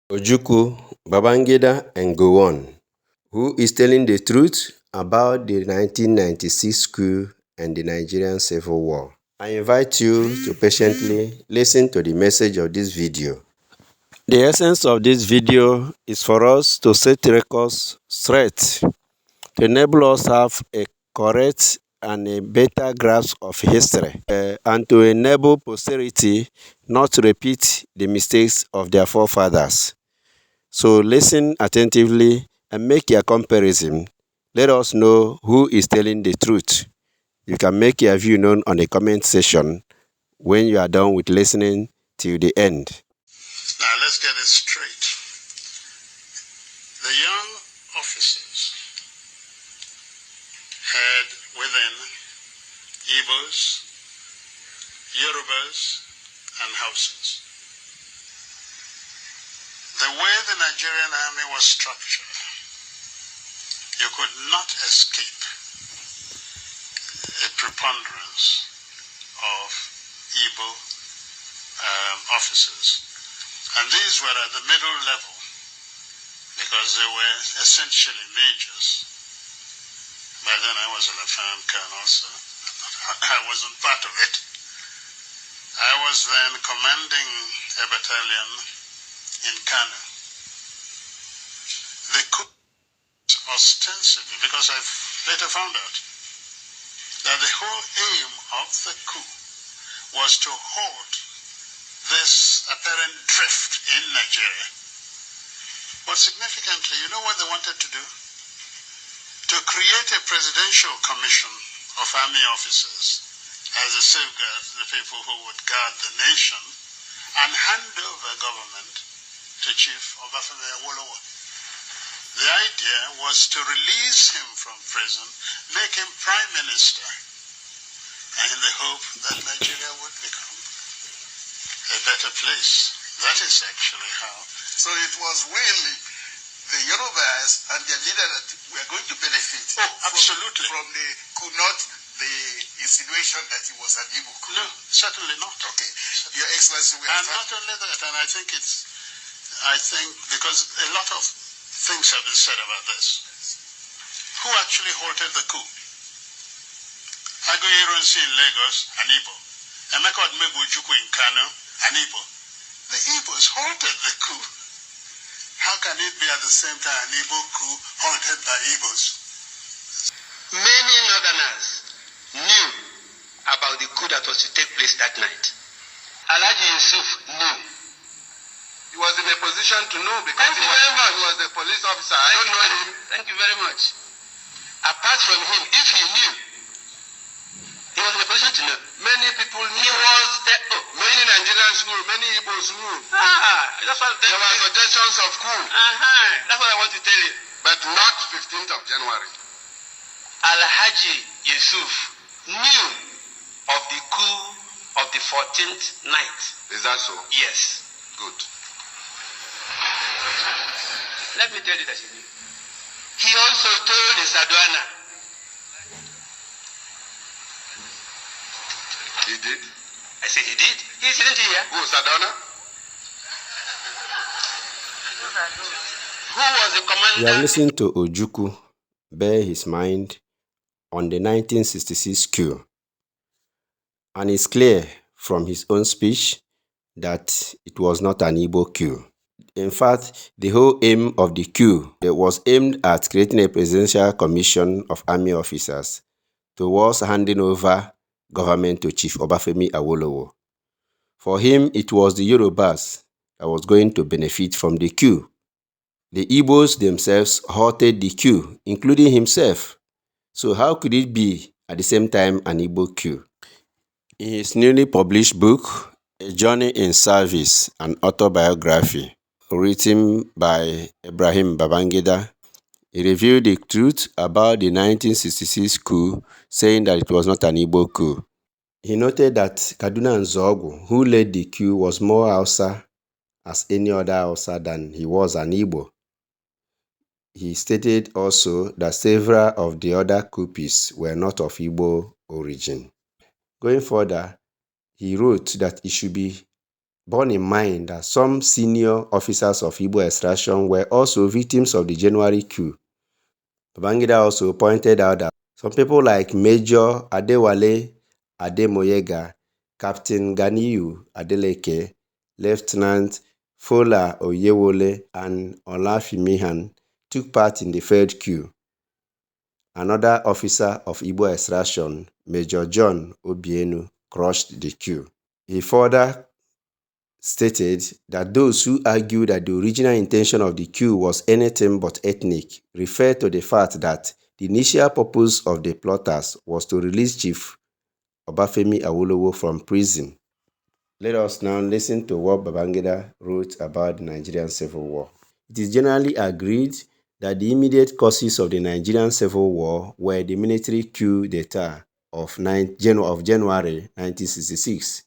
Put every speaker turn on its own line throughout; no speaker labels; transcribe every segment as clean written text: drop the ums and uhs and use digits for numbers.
Ojukwu, Babangida and Gowon, who is telling the truth about the 1996 coup and the Nigerian Civil War. I invite you to patiently listen to the message of this video. The essence of this video is for us to set records straight, to enable us to have a correct and a better grasp of history, and to enable posterity not to repeat the mistakes of their forefathers. So listen attentively and make your comparison. Let us know who is telling the truth. You can make your view known on the comment section when you are done with listening till the end.
Now let's get it straight. The young officers had within Igbos, Yorubas, and Hausas. The way the Nigerian army was structured, you could not escape a preponderance of Igbo officers. And these were at the middle level because they were essentially majors. By then I was a lieutenant colonel, so I wasn't part of it. I was then commanding a battalion in Kano. The coup ostensibly, because I later found out that the whole aim of the coup was to halt this apparent drift in Nigeria. But significantly, you know what they wanted to do? To create a presidential commission of army officers as a safeguard, the people who would guard the nation, and hand over government to Chief Obafemi Awolowo. The idea was to release him from prison, make him prime minister, and in the hope that Nigeria would become a better place. That is actually how.
So it was really the Yorubas and their leader that were going to benefit
absolutely.
from the coup, not the insinuation that he was an Igbo coup.
No, certainly not.
Okay. Your Excellency, we are
and not only that, and I think because a lot of things have been said about this. Who actually halted the coup? Aguiyi Ironsi in Lagos, an Igbo. Emeka Odumegwu Ojukwu in Kano, an Igbo. The Igbos halted the coup. How can it be at the same time an Igbo coup halted by Igbos?
Many Northerners knew about the coup that was to take place that night. Alhaji Yusuf knew.
He was in a position to know because
Thank you very much.
He was a police officer. I don't know him.
Thank you very much. Apart from him, if he knew, he was in a position to know.
Many people knew.
He was there.
Many Nigerians knew. Many Igbos knew.
That's what
There were suggestions of coup.
That's what I want to tell you.
But not 15th of January.
Alhaji Yusuf knew of the coup of the 14th night.
Is that so?
Yes.
Good.
Let me tell you that he knew. He also told the Sadwana.
He did?
I said he did. He didn't hear.
Who, Sadwana?
Who was the commander?
You have listened to Ojukwu bear his mind on the 1966 coup, and it's clear from his own speech that it was not an Igbo coup. In fact, the whole aim of the coup was aimed at creating a presidential commission of army officers towards handing over government to Chief Obafemi Awolowo. For him, it was the Yorubas that was going to benefit from the coup. The Igbos themselves halted the coup, including himself. So how could it be at the same time an Igbo coup? In his newly published book, A Journey in Service, an autobiography, written by Ibrahim Babangida, he revealed the truth about the 1966 coup, saying that it was not an Igbo coup. He noted that Kaduna Nzogwu, who led the coup, was more Hausa as any other Hausa than he was an Igbo. He stated also that several of the other coupists were not of Igbo origin. Going further, he wrote that it should be borne in mind that some senior officers of Igbo extraction were also victims of the January coup. Babangida also pointed out that some people like Major Adewale Ademoyega, Captain Ganiyu Adeleke, Lieutenant Fola Oyewole, and Olafimihan took part in the failed coup. Another officer of Igbo extraction, Major John Obienu, crushed the coup. He further stated that those who argue that the original intention of the coup was anything but ethnic refer to the fact that the initial purpose of the plotters was to release Chief Obafemi Awolowo from prison. Let us now listen to what Babangida wrote about the Nigerian Civil War. It is generally agreed that the immediate causes of the Nigerian Civil War were the military coup d'etat of January 1966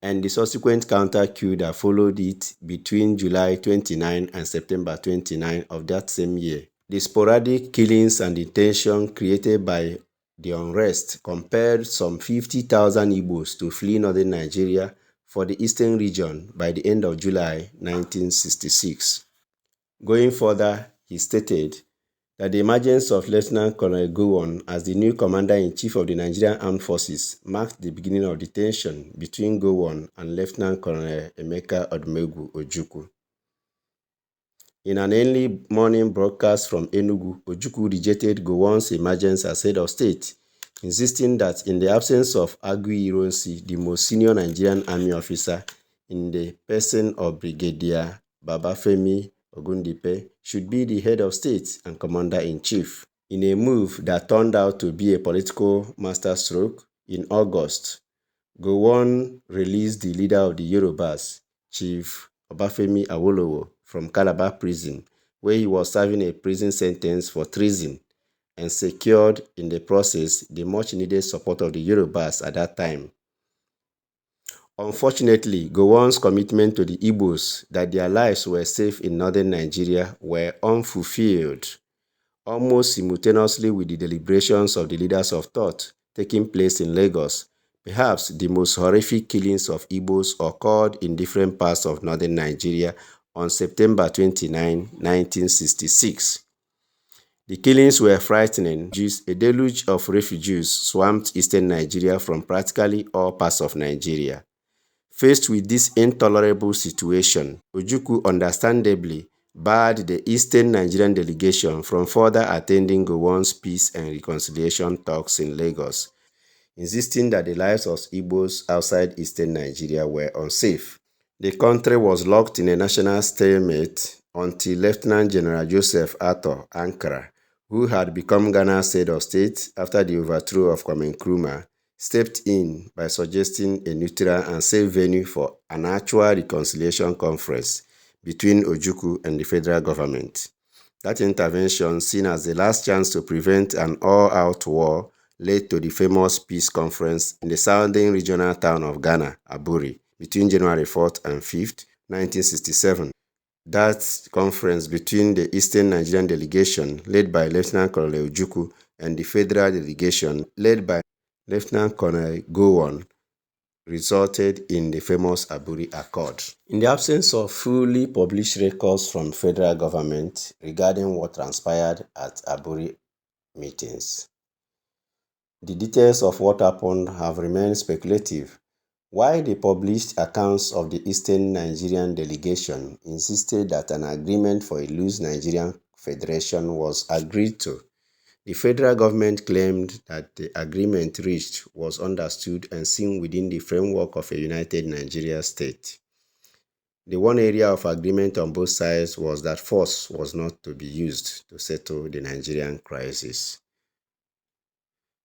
and the subsequent counter-coup that followed it between July 29 and September 29 of that same year. The sporadic killings and detention created by the unrest compelled some 50,000 Igbos to flee northern Nigeria for the eastern region by the end of July 1966. Going further, he stated that the emergence of Lieutenant Colonel Gowon as the new Commander-in-Chief of the Nigerian Armed Forces marked the beginning of the tension between Gowon and Lieutenant Colonel Emeka Odumegwu Ojukwu. In an early morning broadcast from Enugu, Ojukwu rejected Gowon's emergence as head of state, insisting that in the absence of Agui Ironsi, the most senior Nigerian army officer, in the person of Brigadier Babafemi Ogundipe, should be the head of state and commander-in-chief. In a move that turned out to be a political masterstroke, in August, Gowon released the leader of the Yorubas, Chief Obafemi Awolowo, from Calabar prison, where he was serving a prison sentence for treason, and secured in the process the much-needed support of the Yorubas at that time. Unfortunately, Gowon's commitment to the Igbos that their lives were safe in northern Nigeria were unfulfilled, almost simultaneously with the deliberations of the leaders of thought taking place in Lagos. Perhaps the most horrific killings of Igbos occurred in different parts of northern Nigeria on September 29, 1966. The killings were frightening. A deluge of refugees swamped eastern Nigeria from practically all parts of Nigeria. Faced with this intolerable situation, Ojukwu understandably barred the Eastern Nigerian delegation from further attending Gowon's peace and reconciliation talks in Lagos, insisting that the lives of Igbos outside Eastern Nigeria were unsafe. The country was locked in a national stalemate until Lieutenant General Joseph Ato Ankara, who had become Ghana's head of state after the overthrow of Kwame Nkrumah, stepped in by suggesting a neutral and safe venue for an actual reconciliation conference between Ojukwu and the federal government. That intervention, seen as the last chance to prevent an all-out war, led to the famous peace conference in the southern regional town of Ghana, Aburi, between January 4th and 5th, 1967. That conference between the Eastern Nigerian delegation, led by Lieutenant Colonel Ojukwu, and the federal delegation, led by Lieutenant Colonel Gowon, resulted in the famous Aburi Accord. In the absence of fully published records from federal government regarding what transpired at Aburi meetings, the details of what happened have remained speculative, while the published accounts of the Eastern Nigerian delegation insisted that an agreement for a loose Nigerian federation was agreed to. The federal government claimed that the agreement reached was understood and seen within the framework of a united Nigeria state. The one area of agreement on both sides was that force was not to be used to settle the Nigerian crisis.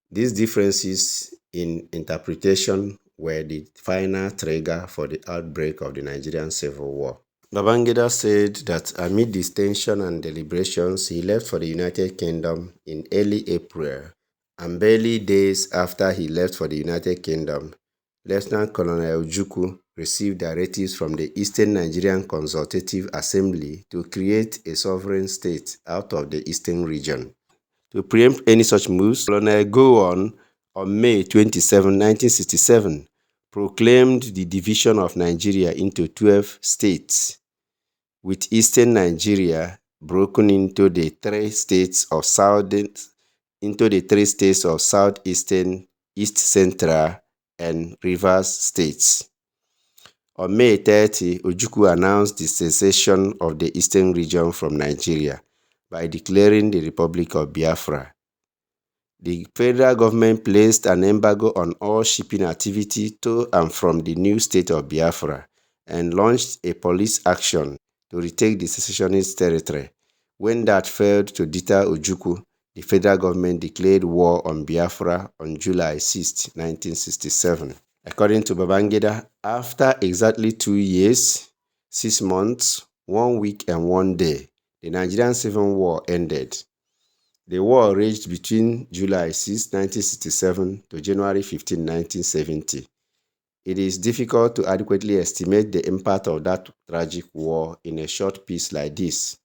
These differences in interpretation were the final trigger for the outbreak of the Nigerian Civil War. Babangida said that amid this tension and deliberations, he left for the United Kingdom in early April, and barely days after he left for the United Kingdom, Lieutenant Colonel Ojukwu received directives from the Eastern Nigerian Consultative Assembly to create a sovereign state out of the eastern region. To preempt any such moves, Colonel Gowon, on May 27, 1967, proclaimed the division of Nigeria into 12 states, with eastern Nigeria broken into the three states of southeastern, East Central, and Rivers states. On May 30, Ojukwu announced the secession of the eastern region from Nigeria by declaring the Republic of Biafra. The federal government placed an embargo on all shipping activity to and from the new state of Biafra and launched a police action to retake the secessionist territory. When that failed to deter Ojukwu, the federal government declared war on Biafra on July 6, 1967. According to Babangida, after exactly 2 years, 6 months, 1 week and 1 day, the Nigerian Civil War ended. The war raged between July 6, 1967 to January 15, 1970. It is difficult to adequately estimate the impact of that tragic war in a short piece like this.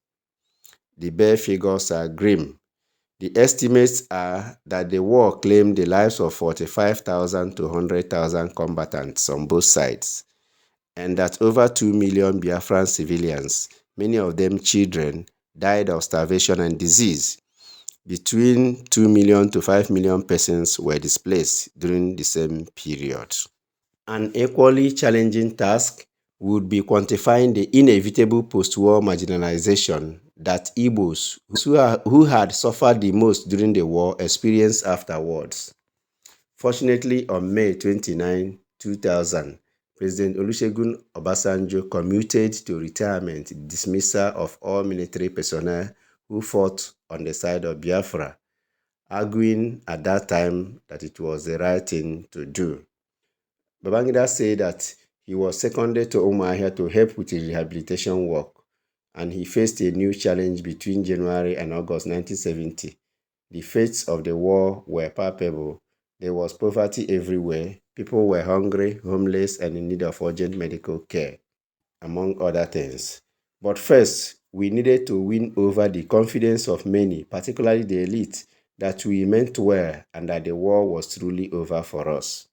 The bare figures are grim. The estimates are that the war claimed the lives of 45,000 to 100,000 combatants on both sides, and that over 2 million Biafran civilians, many of them children, died of starvation and disease. Between 2 million to 5 million persons were displaced during the same period. An equally challenging task would be quantifying the inevitable post-war marginalization that Igbos, who had suffered the most during the war, experienced afterwards. Fortunately, on May 29, 2000, President Olusegun Obasanjo commuted to retirement the dismissal of all military personnel who fought on the side of Biafra, arguing at that time that it was the right thing to do. Babangida said that he was seconded to Umuahia to help with the rehabilitation work, and he faced a new challenge between January and August 1970. The fates of the war were palpable. There was poverty everywhere. People were hungry, homeless, and in need of urgent medical care, among other things. But first, we needed to win over the confidence of many, particularly the elite, that we meant well and that the war was truly over for us.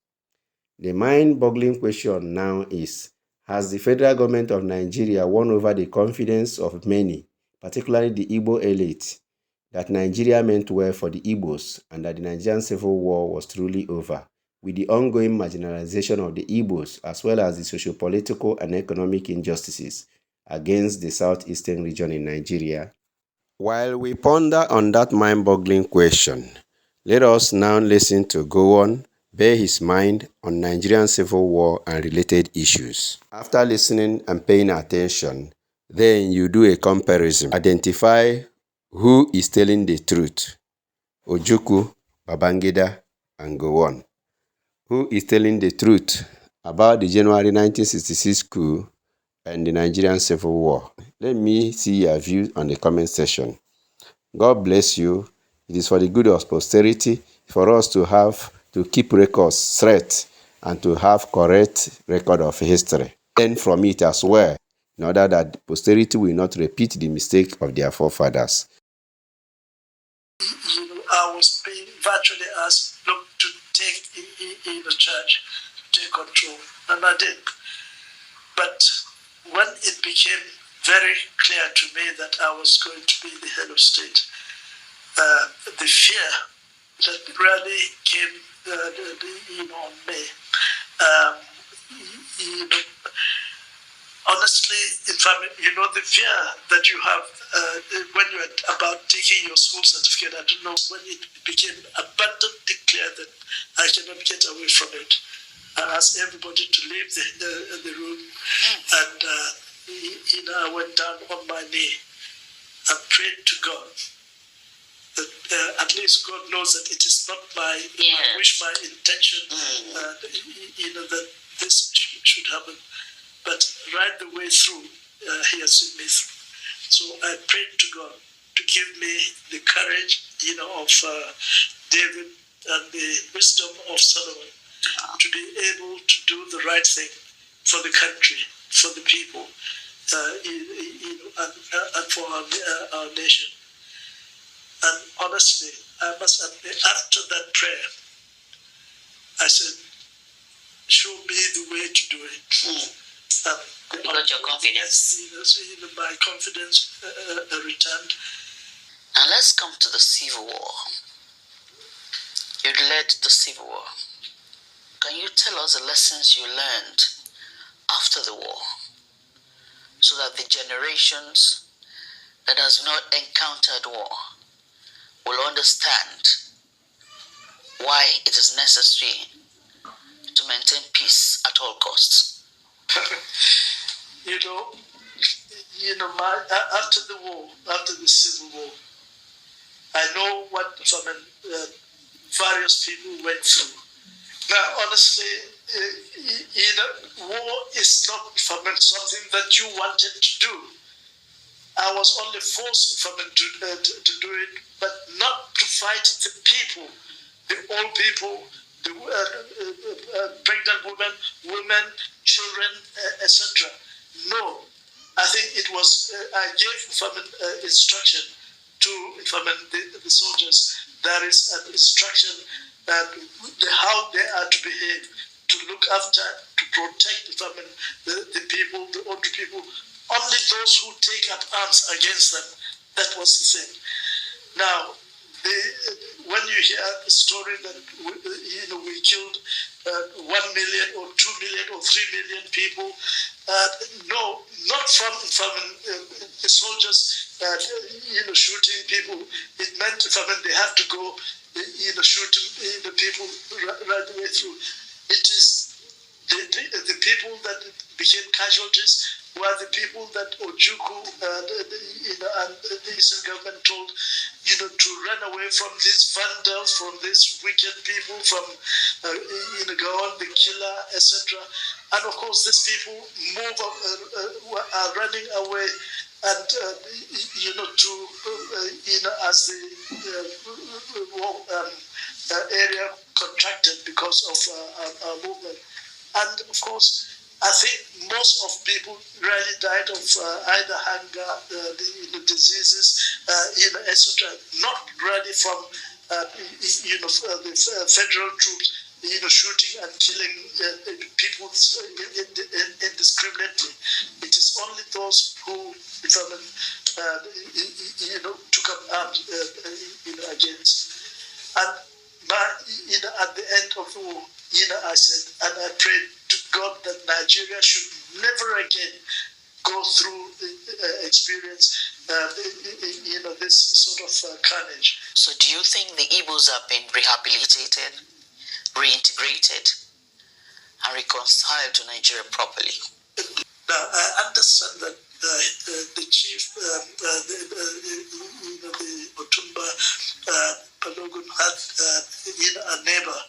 The mind-boggling question now is, has the federal government of Nigeria won over the confidence of many, particularly the Igbo elite, that Nigeria meant well for the Igbos and that the Nigerian Civil War was truly over, with the ongoing marginalization of the Igbos as well as the socio-political and economic injustices against the southeastern region in Nigeria? While we ponder on that mind-boggling question, let us now listen to Gowon bear his mind on Nigerian Civil War and related issues. After listening and paying attention, then you do a comparison. Identify who is telling the truth: Ojukwu, Babangida, and Gowon. Who is telling the truth about the January 1966 coup and the Nigerian Civil War? Let me see your views on the comment section. God bless you. It is for the good of posterity, for us to keep records straight and to have correct record of history. Learn from it as well, in order that posterity will not repeat the mistake of their forefathers.
I was being virtually asked, look, to take in the church, take control, and I did. But when it became very clear to me that I was going to be the head of state, the fear that really came, on me. Honestly, the fear that you have when you're about taking your school certificate, I don't know, when it became abundantly clear that I cannot get away from it. I asked everybody to leave the room, and I went down on my knee and prayed to God. At least God knows that it is not my wish, my intention, that this should happen. But right the way through, He has seen me through. So I prayed to God to give me the courage, of David and the wisdom of Solomon to be able to do the right thing for the country, for the people, and for our nation. And honestly, I must admit, after that prayer, I said, show me the way to do it.
You got your confidence.
My confidence returned.
And let's come to the Civil War. You led the Civil War. Can you tell us the lessons you learned after the war, so that the generations that has not encountered war will understand why it is necessary to maintain peace at all costs?
After the war, after the Civil War, I know what various people went through. Now, honestly, war is not something that you wanted to do. I was only forced to do it, but not to fight the people, the old people, the pregnant women, children, etc. No, I think it was, I gave instruction to the soldiers. There is an instruction how they are to behave, to look after, to protect the people, the older people. Only those who take up arms against them. That was the thing. Now, when you hear the story that we killed 1 million or 2 million or 3 million people, no, not from the soldiers shooting people. It meant they have to go shooting the people right the way through. It is the people that became casualties were the people that Ojukwu and the Eastern government told to run away from these vandals, from these wicked people, from Gowon, the killer, etc. And of course, these people are running away, and as the area contracted because of our movement. And of course, I think most of people really died of either hunger, diseases, etc. Not really from the federal troops, shooting and killing people indiscriminately. It is only those who took up arms against. And at the end of the war, I said, and I prayed to God that Nigeria should never again go through experience this sort of carnage.
So do you think the Igbos have been rehabilitated, reintegrated, and reconciled to Nigeria properly?
Now, I understand that the chief, the Otumba Balogun had a neighbor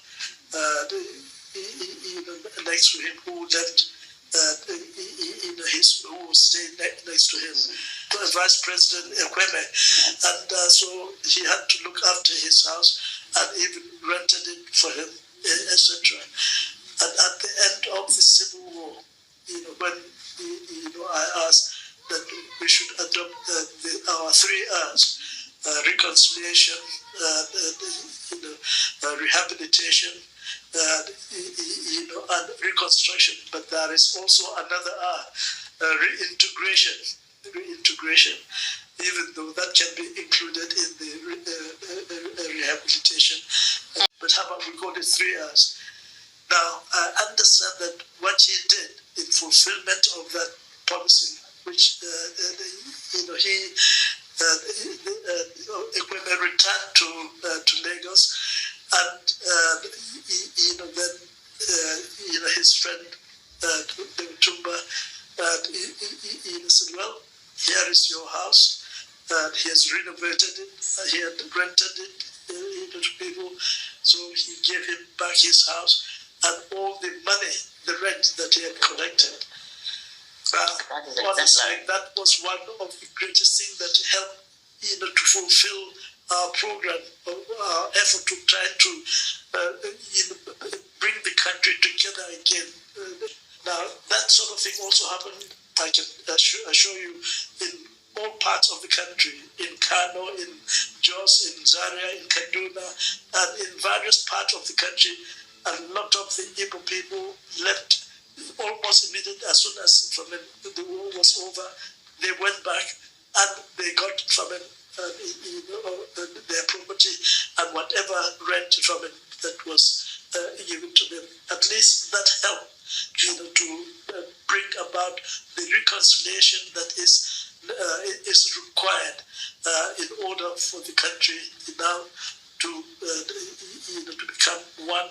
next to him who left who was staying next to him, Vice President Ekweme, and so he had to look after his house and even rented it for him, etc. And at the end of the Civil War, when I asked that we should adopt our 3 R's: reconciliation, rehabilitation, and reconstruction. But there is also another R, reintegration, even though that can be included in the rehabilitation. But how about we call it 3 R's? Now, I understand that what he did in fulfillment of that policy, which Ekweme returned to Lagos, and then his friend Tumba said, well, here is your house, and he has renovated it, he had rented it to people, so he gave him back his house and all the money, the rent that he had collected. Honestly, that was one of the greatest things that helped to fulfill our program, our effort to try to bring the country together again. Now, that sort of thing also happened, I can assure you, in all parts of the country, in Kano, in Jos, in Zaria, in Kaduna, and in various parts of the country. a lot of the Igbo people left almost immediately as soon as the war was over. They went back and they got from it their property and whatever rent from it that was given to them. At least that helped, to bring about the reconciliation that is required in order for the country now to become one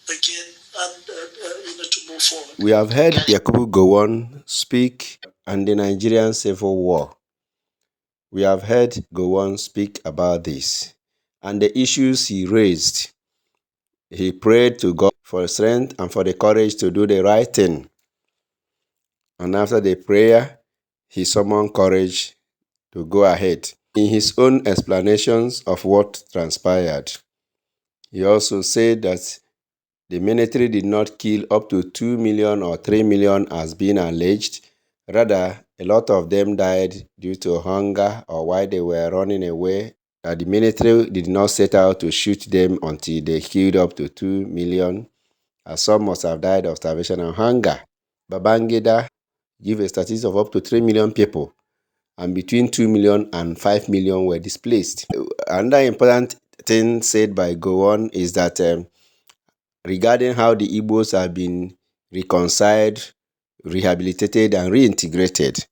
again and to move forward.
We have heard Ojukwu Gowon speak on the Nigerian Civil War. We have heard Gowon speak about this and the issues he raised. He prayed to God for strength and for the courage to do the right thing. And after the prayer, he summoned courage to go ahead. In his own explanations of what transpired, he also said that the military did not kill up to 2 million or 3 million as being alleged. Rather, a lot of them died due to hunger or while they were running away. That the military did not set out to shoot them until they killed up to 2 million, as some must have died of starvation and hunger. Babangida gave a statistic of up to 3 million people, and between 2 million and 5 million were displaced. Another important thing said by Gowon is that regarding how the Igbos have been reconciled, rehabilitated, and reintegrated,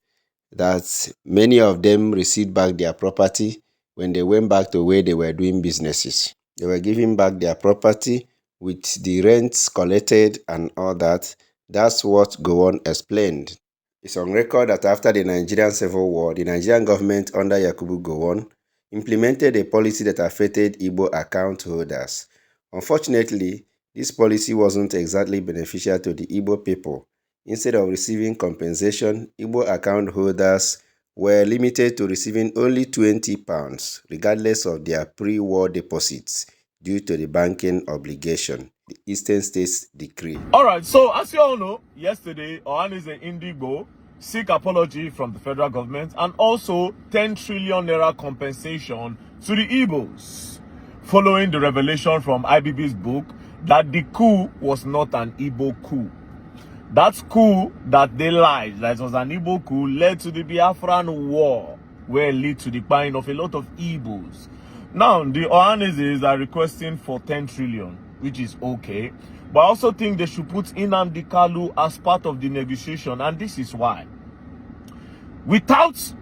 that many of them received back their property when they went back to where they were doing businesses. They were giving back their property with the rents collected and all that. That's what Gowon explained. It's on record that after the Nigerian Civil War, the Nigerian government under Ojukwu Gowon implemented a policy that affected Igbo account holders. Unfortunately, this policy wasn't exactly beneficial to the Igbo people. Instead of receiving compensation, Igbo account holders were limited to receiving only £20, regardless of their pre-war deposits, due to the banking obligation, the Eastern States Decree.
Alright, so as you all know, yesterday, Ohanaeze Ndigbo seek apology from the federal government and also 10 trillion naira compensation to the Igbos, following the revelation from IBB's book that the coup was not an Igbo coup. That coup that they lied that was an Igbo coup led to the Biafran War, where it led to the buying of a lot of Igbos. Now, the Ohanezes are requesting for 10 trillion, which is okay. But I also think they should put Nnamdi Kanu as part of the negotiation, and this is why. Without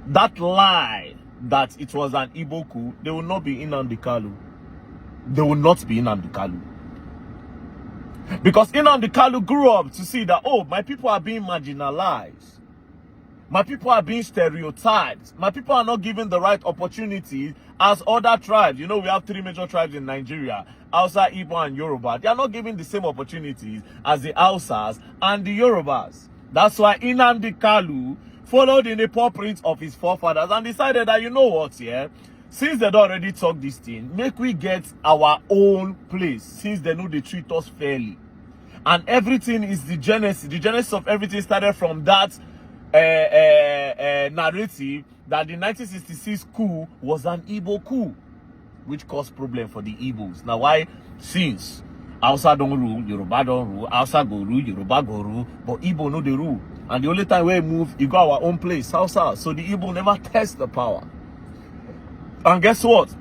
that lie that it was an Igbo coup, there will not be Nnamdi Kanu. There will not be Nnamdi Kanu. Because Nnamdi Kanu grew up to see that, oh, my people are being marginalized. My people are being stereotyped. My people are not given the right opportunity as other tribes. You know, we have 3 major tribes in Nigeria: Hausa, Igbo, and Yoruba. They are not given the same opportunities as the Hausas and the Yorubas. That's why Nnamdi Kanu followed in the paw prints of his forefathers and decided that, you know what, yeah, since they already talk this thing, make we get our own place, since they know they treat us fairly. And everything is the genesis. The genesis of everything started from that narrative that the 1966 coup was an Igbo coup, which caused problem for the Igbos. Now, why? Since Hausa don't rule, Yoruba don't rule, Hausa go rule, Yoruba go rule, but Igbo no they rule. And the only time we move, you got our own place, Hausa. So the Igbo never test the power. And guess what?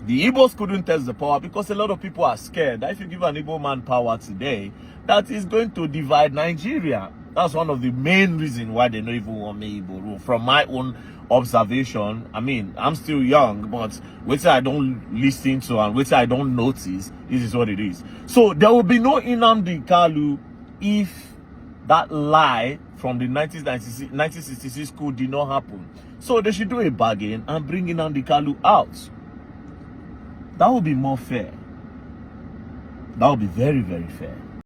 The Igbos couldn't test the power because a lot of people are scared that if you give an Igbo man power today, that is going to divide Nigeria. That's one of the main reasons why they don't even want me Igbo rule. From my own observation, I mean, I'm still young, but what I don't listen to and what I don't notice, this is what it is. So there will be no Nnamdi Kanu if that lie from the 1966 coup did not happen. So they should do a bargain and bring Nnamdi Kanu out. That would be more fair. That would be very, very fair.